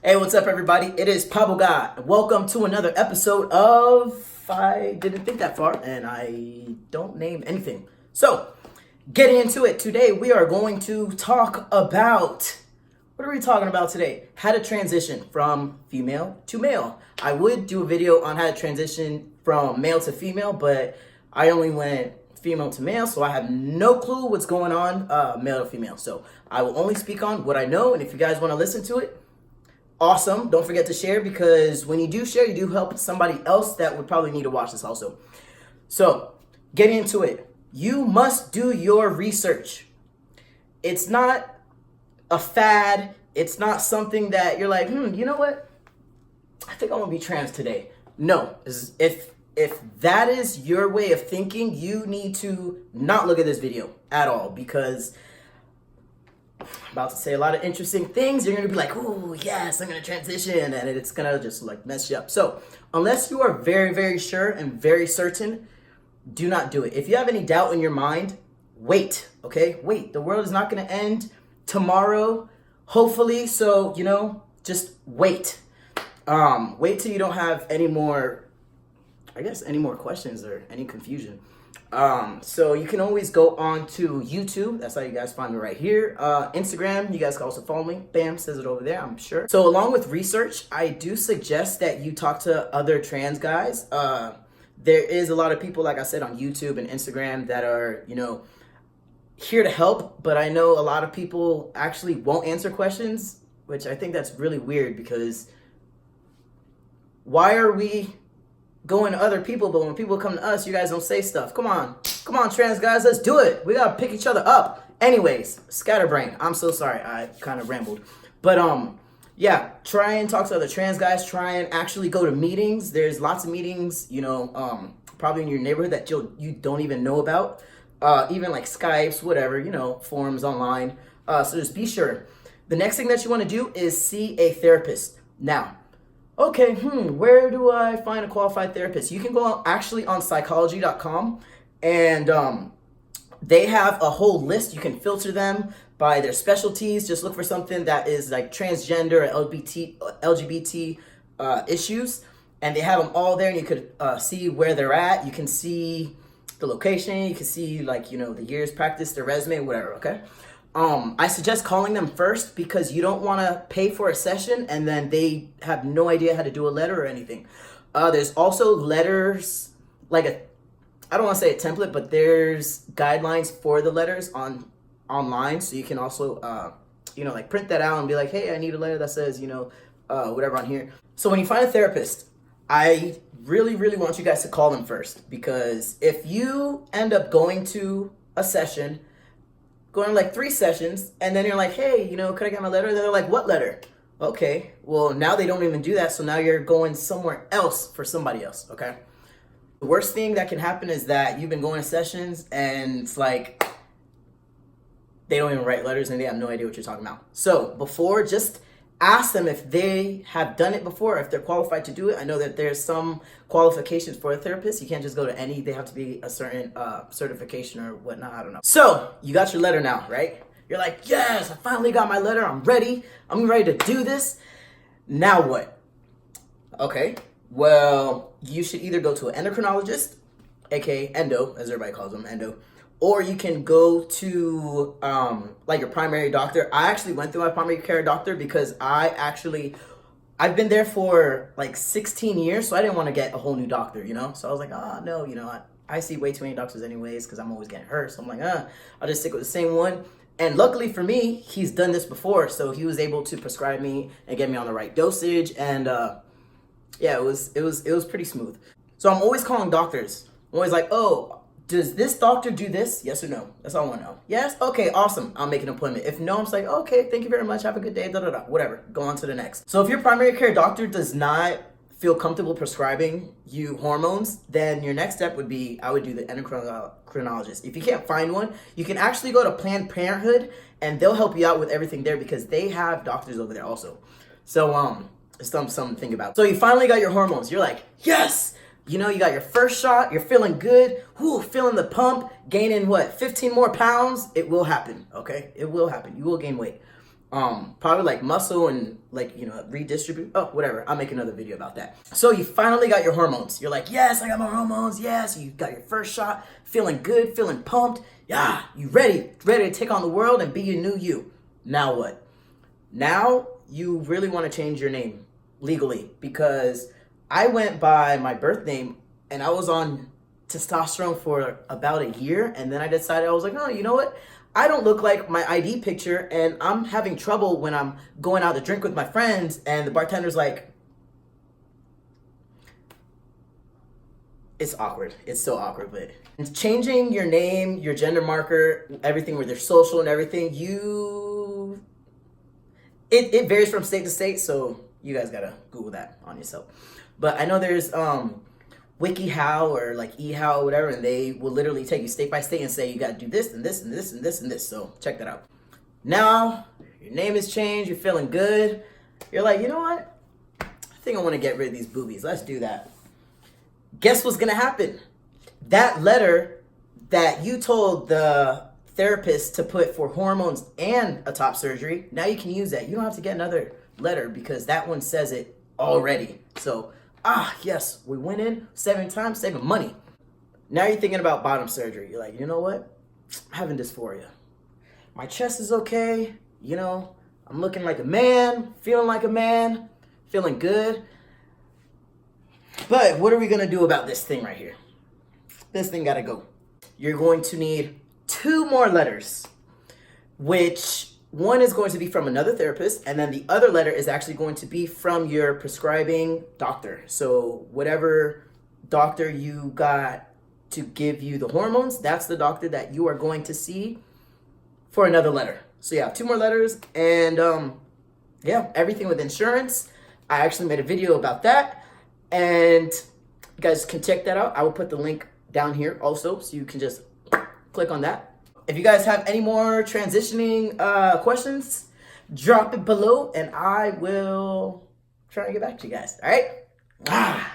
Hey, what's up, everybody? It is Paboga. Welcome to another episode of I Didn't Think That Far, and I don't name anything. So, getting into it today, we are going to talk about, what are we talking about today? How to transition from female to male. I would do a video on how to transition from male to female, but I only went female to male, so I have no clue what's going on male to female. So, I will only speak on what I know, and if you guys want to listen to it, awesome. Don't forget to share, because when you do share, you do help somebody else that would probably need to watch this also. So, getting into it. You must do your research. It's not a fad. It's not something that you're like, you know what? I think I'm going to be trans today. No. If that is your way of thinking, you need to not look at this video at all, because I'm about to say a lot of interesting things. You're going to be like, oh, yes, I'm going to transition, and it's going to just like mess you up. So unless you are very, very sure and very certain, do not do it. If you have any doubt in your mind, wait, okay? Wait. The world is not going to end tomorrow, hopefully. So, just wait. Wait till you don't have any more, any more questions or any confusion. So you can always go on to YouTube. That's how you guys find me right here. Instagram, you guys can also follow me. Bam, says it over there, I'm sure. So along with research, I do suggest that you talk to other trans guys. There is a lot of people, like I said, on YouTube and Instagram that are, here to help. But I know a lot of people actually won't answer questions, which I think that's really weird, because why are we going to other people, but when people come to us, you guys don't say stuff? Come on, trans guys, let's do it. We gotta pick each other up. Anyways, scatterbrain. I'm so sorry, I kind of rambled, but yeah, try and talk to other trans guys. Try and actually go to meetings. There's lots of meetings, probably in your neighborhood that you don't even know about. Even like Skypes, whatever, forums online. So just be sure. The next thing that you want to do is see a therapist. Now, okay, where do I find a qualified therapist? You can go actually on psychology.com, and they have a whole list. You can filter them by their specialties. Just look for something that is like transgender or LGBT issues, and they have them all there, and you could see where they're at. You can see the location. You can see the years practice, their resume, whatever, okay? I suggest calling them first, because you don't want to pay for a session and then they have no idea how to do a letter or anything. There's also letters, I don't want to say a template, but there's guidelines for the letters online. So you can also, print that out and be like, hey, I need a letter that says, whatever on here. So when you find a therapist, I really, really want you guys to call them first, because if you end up going to a session, going to 3 sessions, and then you're like, hey, could I get my letter? And they're like, what letter? Okay, well, now they don't even do that, so now you're going somewhere else for somebody else, okay? The worst thing that can happen is that you've been going to sessions, and it's like, they don't even write letters, and they have no idea what you're talking about. So, before, just ask them if they have done it before, if they're qualified to do it. I know that there's some qualifications for a therapist. You can't just go to any. They have to be a certain certification or whatnot. I don't know. So you got your letter now, right? You're like, yes, I finally got my letter. I'm ready. I'm ready to do this. Now what? Okay, well, you should either go to an endocrinologist, aka endo, as everybody calls them, endo, or you can go to your primary doctor. I actually went through my primary care doctor, because I've been there for 16 years, so I didn't want to get a whole new doctor, So I was like, no, I see way too many doctors anyways, because I'm always getting hurt. So I'm like, I'll just stick with the same one. And luckily for me, he's done this before, so he was able to prescribe me and get me on the right dosage. And yeah, it was pretty smooth. So I'm always calling doctors. I'm always like, oh, does this doctor do this? Yes or no? That's all I want to know. Yes? Okay, awesome. I'll make an appointment. If no, I'm just like, okay, thank you very much. Have a good day. Whatever. Go on to the next. So if your primary care doctor does not feel comfortable prescribing you hormones, then your next step would be, I would do the endocrinologist. If you can't find one, you can actually go to Planned Parenthood, and they'll help you out with everything there, because they have doctors over there also. So it's something to think about. So you finally got your hormones. You're like, yes! You got your first shot, you're feeling good, feeling the pump, gaining 15 more pounds. It will happen, okay? It will happen. You will gain weight. probably like muscle and like, you know, redistribute. Oh, whatever. I'll make another video about that. So you finally got your hormones. You're like, yes, I got my hormones. Yes, you got your first shot, feeling good, feeling pumped. Yeah, you ready to take on the world and be your new you. Now what? Now you really want to change your name legally, because I went by my birth name and I was on testosterone for about a year, and then I decided, I was like, oh, you know what? I don't look like my ID picture, and I'm having trouble when I'm going out to drink with my friends, and the bartender's like, it's awkward. It's so awkward, but and changing your name, your gender marker, everything with your social and everything, it varies from state to state, so you guys gotta Google that on yourself. But I know there's WikiHow or like eHow or whatever, and they will literally take you state by state and say you got to do this and this and this and this and this. So check that out. Now your name has changed. You're feeling good. You're like, you know what? I think I want to get rid of these boobies. Let's do that. Guess what's gonna happen? That letter that you told the therapist to put for hormones and a top surgery, now you can use that. You don't have to get another letter because that one says it already. So yes, we went in 7 times, saving money. Now you're thinking about bottom surgery. You're like, you know what? I'm having dysphoria. My chest is okay. You know, I'm looking like a man, feeling like a man, feeling good. But what are we going to do about this thing right here? This thing got to go. You're going to need 2 more letters, which one is going to be from another therapist, and then the other letter is actually going to be from your prescribing doctor. So whatever doctor you got to give you the hormones, that's the doctor that you are going to see for another letter. So yeah, 2 more letters, and yeah, everything with insurance. I actually made a video about that, and you guys can check that out. I will put the link down here also, so you can just click on that. If you guys have any more transitioning questions, drop it below and I will try to get back to you guys. All right?